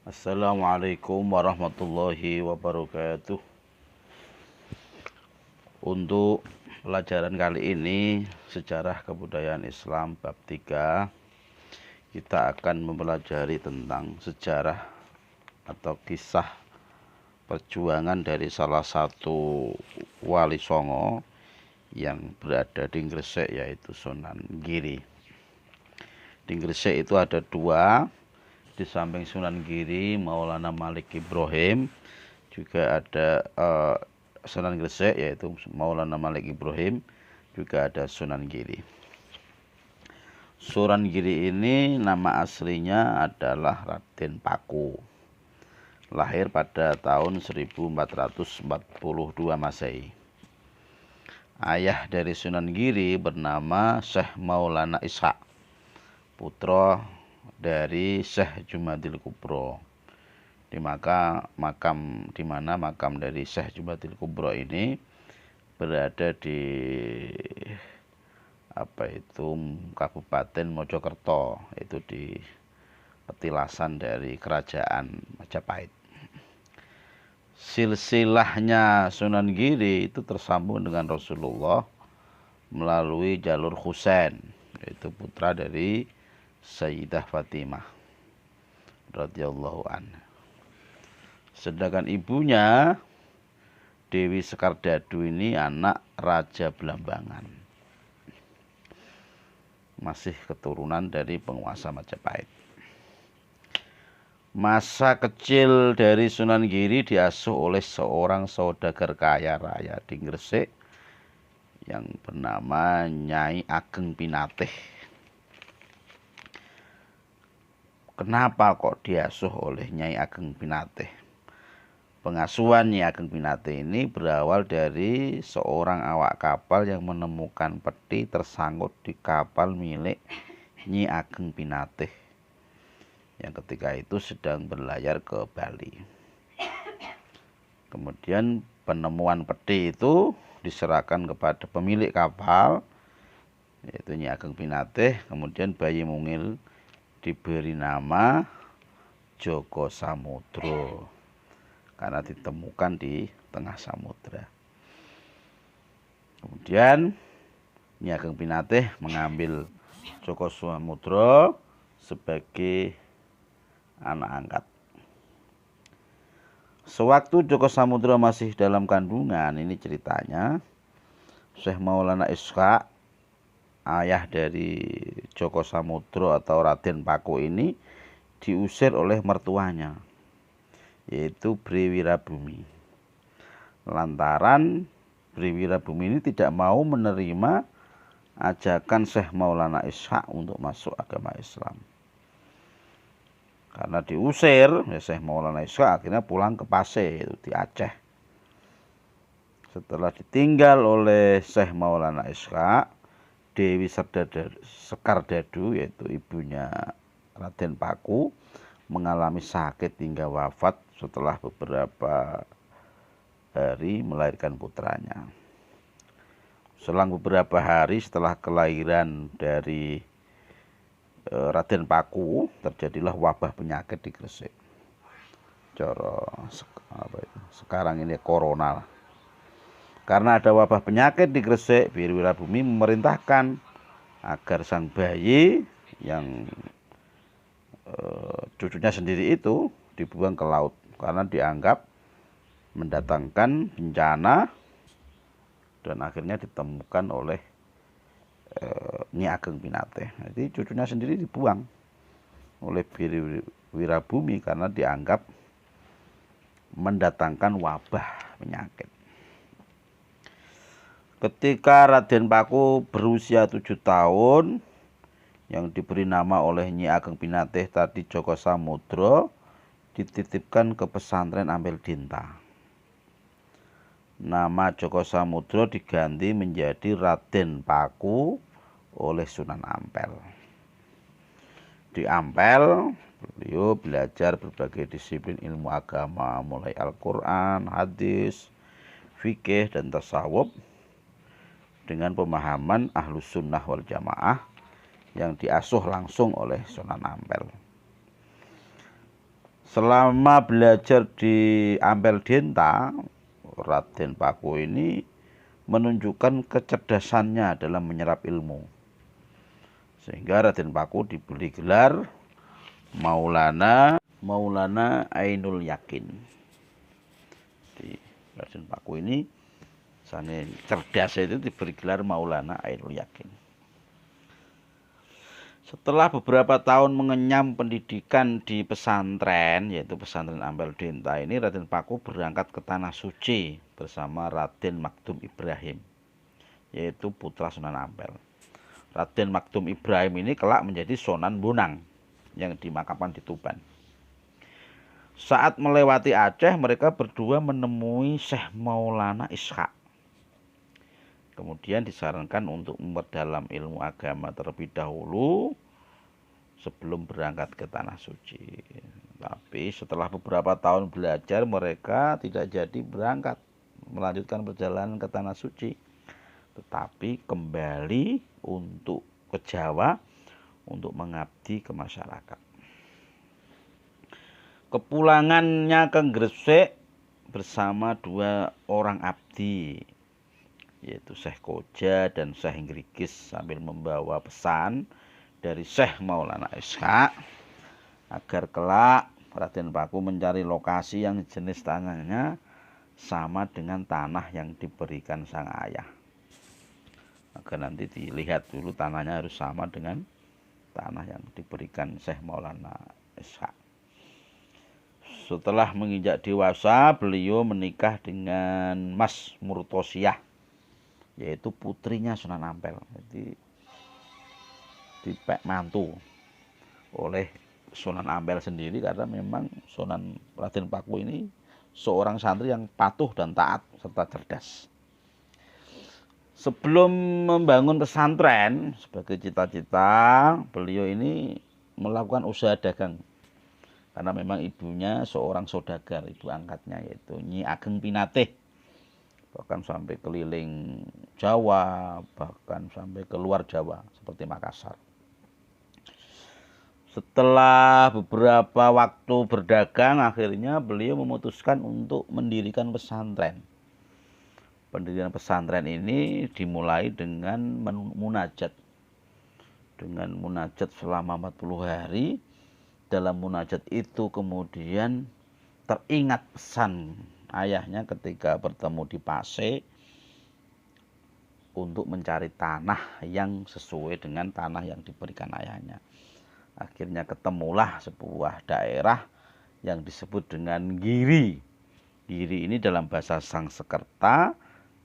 Assalamualaikum warahmatullahi wabarakatuh. Untuk pelajaran kali ini, sejarah kebudayaan Islam bab 3, kita akan mempelajari tentang sejarah atau kisah perjuangan dari salah satu wali songo yang berada di Gresik, yaitu Sunan Giri. Di Gresik itu ada dua, di samping Sunan Giri Maulana Malik Ibrahim, juga ada Sunan Gresik yaitu Maulana Malik Ibrahim, juga ada Sunan Giri. Sunan Giri ini nama aslinya adalah Raden Paku. Lahir pada tahun 1442 Masehi. Ayah dari Sunan Giri bernama Syekh Maulana Ishaq, putra dari Syekh Jumadil Kubro. Di mana makam dari Syekh Jumadil Kubro ini berada di Kabupaten Mojokerto, itu di petilasan dari kerajaan Majapahit. Silsilahnya Sunan Giri itu tersambung dengan Rasulullah melalui jalur Husain, yaitu putra dari Sayyidah Fatimah radhiyallahu anha. Sedangkan ibunya Dewi Sekardadu ini anak Raja Belambangan, masih keturunan dari penguasa Majapahit. Masa kecil dari Sunan Giri diasuh oleh seorang saudagar kaya raya di Gresik yang bernama Nyai Ageng Pinatih. Kenapa kok diasuh oleh Nyai Ageng Pinatih? Pengasuhan Nyai Ageng Pinatih ini berawal dari seorang awak kapal yang menemukan peti tersangkut di kapal milik Nyai Ageng Pinatih yang ketika itu sedang berlayar ke Bali. Kemudian penemuan peti itu diserahkan kepada pemilik kapal, yaitu Nyai Ageng Pinatih. Kemudian bayi mungil diberi nama Joko Samudro karena ditemukan di tengah samudra. Kemudian Nyai Ageng Pinatih mengambil Joko Samudro sebagai anak angkat. Sewaktu Joko Samudro masih dalam kandungan, ini ceritanya, Syekh Maulana Ishaq, ayah dari Joko Samudro atau Raden Paku ini, diusir oleh mertuanya, yaitu Bri Wirabumi. Lantaran Bri Wirabumi ini tidak mau menerima ajakan Syekh Maulana Ishaq untuk masuk agama Islam. Karena diusir, Syekh Maulana Ishaq akhirnya pulang ke Paseh, itu di Aceh. Setelah ditinggal oleh Syekh Maulana Ishaq, Dewi Sekardadu, yaitu ibunya Raden Paku, mengalami sakit hingga wafat setelah beberapa hari melahirkan putranya. Selang beberapa hari setelah kelahiran dari Raden Paku, terjadilah wabah penyakit di Gresik. Sekarang ini corona. Karena ada wabah penyakit di Gresik, Bri Wirabumi memerintahkan agar sang bayi yang cucunya sendiri itu dibuang ke laut karena dianggap mendatangkan bencana, dan akhirnya ditemukan oleh Nyai Ageng Pinatih. Jadi cucunya sendiri dibuang oleh Bri Wirabumi karena dianggap mendatangkan wabah penyakit. Ketika Raden Paku berusia 7 tahun, yang diberi nama oleh Nyai Ageng Pinatih tadi Joko Samudro, dititipkan ke pesantren Ampel Dinta. Nama Joko Samudro diganti menjadi Raden Paku oleh Sunan Ampel. Di Ampel, beliau belajar berbagai disiplin ilmu agama, mulai Al-Quran, hadis, fikih, dan tasawuf, dengan pemahaman Ahlus Sunnah wal Jamaah yang diasuh langsung oleh Sunan Ampel. Selama belajar di Ampel Denta, Raden Paku ini menunjukkan kecerdasannya dalam menyerap ilmu. Sehingga Raden Paku diberi gelar Maulana Ainul Yakin. Di Raden Paku ini sana cerdas itu diberi gelar Maulana Ainul Yakin. Setelah beberapa tahun mengenyam pendidikan di pesantren, yaitu pesantren Ampel Denta ini, Raden Paku berangkat ke Tanah Suci bersama Raden Maktum Ibrahim, yaitu putra Sunan Ampel. Raden Maktum Ibrahim ini kelak menjadi Sunan Bonang yang dimakamkan di Tuban. Saat melewati Aceh, mereka berdua menemui Syekh Maulana Ishaq. Kemudian disarankan untuk memperdalam ilmu agama terlebih dahulu sebelum berangkat ke Tanah Suci. Tapi setelah beberapa tahun belajar, mereka tidak jadi berangkat melanjutkan perjalanan ke Tanah Suci, tetapi kembali untuk ke Jawa untuk mengabdi ke masyarakat. Kepulangannya ke Gresik bersama dua orang abdi, yaitu Syekh Koja dan Syekh Ngrigis, sambil membawa pesan dari Syekh Maulana Ishaq agar kelak Raden Paku mencari lokasi yang jenis tanahnya sama dengan tanah yang diberikan sang ayah. Agar nanti dilihat dulu tanahnya harus sama dengan tanah yang diberikan Syekh Maulana Ishaq. Setelah menginjak dewasa, beliau menikah dengan Mas Murtosiah, yaitu putrinya Sunan Ampel. Jadi dipek mantu oleh Sunan Ampel sendiri, karena memang Sunan Raden Paku ini seorang santri yang patuh dan taat serta cerdas. Sebelum membangun pesantren sebagai cita-cita, beliau ini melakukan usaha dagang. Karena memang ibunya seorang saudagar, ibu angkatnya yaitu Nyi Ageng Pinatih. Bahkan sampai keliling Jawa, bahkan sampai ke luar Jawa seperti Makassar. Setelah beberapa waktu berdagang, akhirnya beliau memutuskan untuk mendirikan pesantren. Pendirian pesantren ini dimulai dengan munajat. Dengan munajat selama 40 hari. Dalam munajat itu kemudian teringat pesan ayahnya ketika bertemu di Pase untuk mencari tanah yang sesuai dengan tanah yang diberikan ayahnya. Akhirnya ketemulah sebuah daerah yang disebut dengan Giri. Giri ini dalam bahasa Sangsekerta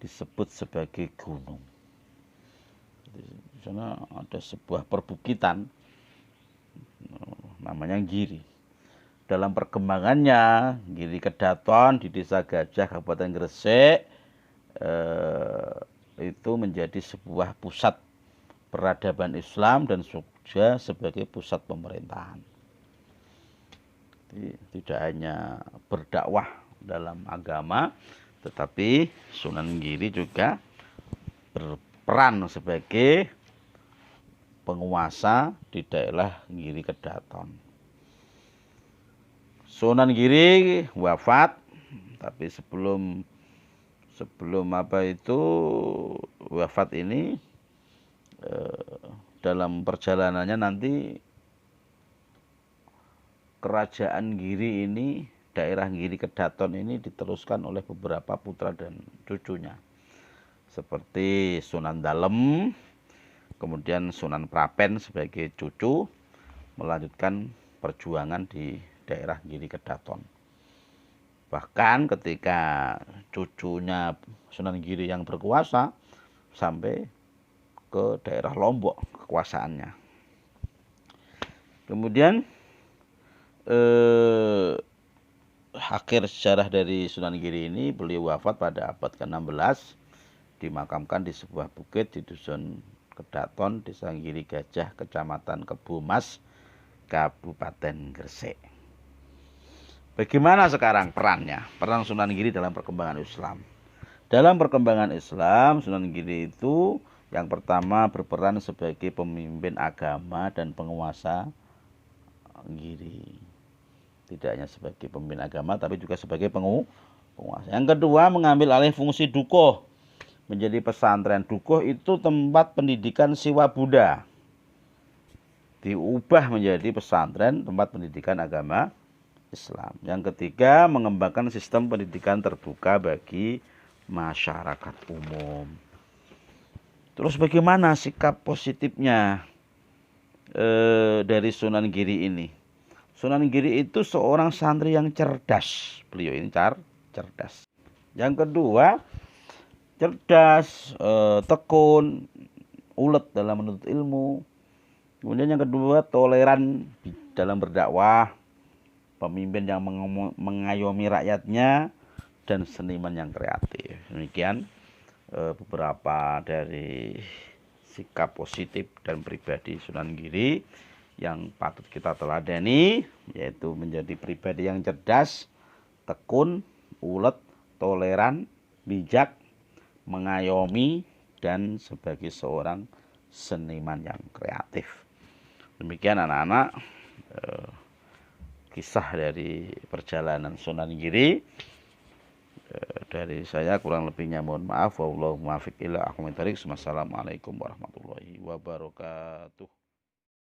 disebut sebagai gunung. Di sana ada sebuah perbukitan namanya Giri. Dalam perkembangannya, Giri Kedaton di Desa Gajah, Kabupaten Gresik itu menjadi sebuah pusat peradaban Islam dan juga sebagai pusat pemerintahan. Jadi, tidak hanya berdakwah dalam agama, tetapi Sunan Giri juga berperan sebagai penguasa di daerah Giri Kedaton. Sunan Giri wafat, tapi sebelum wafat ini, dalam perjalanannya nanti kerajaan Giri ini, daerah Giri Kedaton ini diteruskan oleh beberapa putra dan cucunya, seperti Sunan Dalem, kemudian Sunan Prapen sebagai cucu melanjutkan perjuangan di daerah Giri Kedaton. Bahkan ketika cucunya Sunan Giri yang berkuasa sampai ke daerah Lombok kekuasaannya. Kemudian akhir sejarah dari Sunan Giri ini, beliau wafat pada abad ke-16, dimakamkan di sebuah bukit di Dusun Kedaton, Desa Giri Gajah, Kecamatan Kebumas, Kabupaten Gresik. Bagaimana sekarang perannya? Peran Sunan Giri dalam perkembangan Islam. Dalam perkembangan Islam, Sunan Giri itu yang pertama berperan sebagai pemimpin agama dan penguasa Giri. tidak hanya sebagai pemimpin agama tapi juga sebagai penguasa. Yang kedua, mengambil alih fungsi dukuh menjadi pesantren. Dukuh itu tempat pendidikan siswa Buddha, diubah menjadi pesantren, tempat pendidikan agama Islam. Yang ketiga, mengembangkan sistem pendidikan terbuka bagi masyarakat umum. Terus bagaimana sikap positifnya dari Sunan Giri ini? Sunan Giri itu seorang santri yang cerdas. Beliau ini cerdas. Yang kedua, cerdas, tekun, ulet dalam menuntut ilmu. Kemudian yang kedua, toleran dalam berdakwah, pemimpin yang mengayomi rakyatnya, dan seniman yang kreatif. Demikian beberapa dari sikap positif dan pribadi Sunan Giri yang patut kita teladani, yaitu menjadi pribadi yang cerdas, tekun, ulet, toleran, bijak, mengayomi, dan sebagai seorang seniman yang kreatif. Demikian anak-anak kisah dari perjalanan Sunan Giri. Dari saya kurang lebihnya mohon maaf. Wallahul muwaffiq ila aqwamit thoriq. Wassalamualaikum warahmatullahi wabarakatuh.